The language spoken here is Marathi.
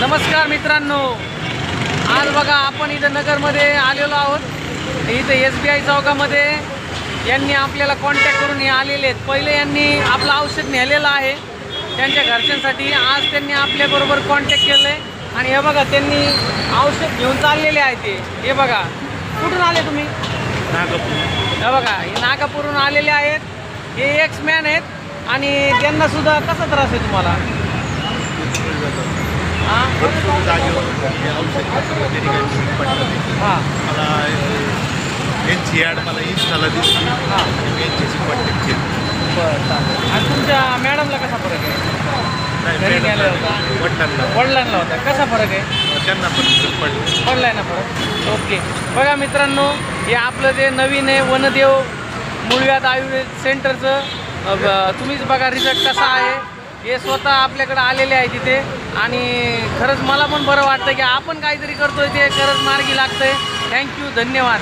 नमस्कार मित्रांनो, आज बघा आपण इथं नगरमध्ये आलेलो आहोत। इथं SBI चौकामध्ये यांनी आपल्याला कॉन्टॅक्ट करून हे आलेले आहेत। पहिले यांनी आपलं औषध नेलेलं आहे त्यांच्या घरच्यांसाठी। आज त्यांनी आपल्याबरोबर कॉन्टॅक्ट केलं आहे आणि हे बघा त्यांनी औषध घेऊन चाललेले आहे ते। हे बघा, कुठून आले तुम्ही? नागपूर। हे बघा, हे नागपूरहून आलेले आहेत। हे एक्समॅन आहेत आणि त्यांना सुद्धा कसा त्रास आहे तुम्हाला? हां मला यांची ॲड मला इंस्टाला दिसली आणि यांच्याशी कॉन्टॅक्ट केली। बरं, चालेल। आणि तुमच्या मॅडमला कसा फरक आहे? घरी गेला होता, वडिलांना होता, कसा फरक आहे? त्यांना पण पडलाय ना फरक? ओके। बघा मित्रांनो, हे आपलं जे नवीन आहे वनदेव मूळव्याध आयुर्वेद सेंटरचं तुम्हीच बघा रिझल्ट कसा आहे। हे स्वतः आपल्याकडे आलेले आहे तिथे आणि खरंच मला पण बरं वाटतं की आपण काहीतरी करतोय ते खरंच मार्गी लागतंय। थँक्यू, धन्यवाद।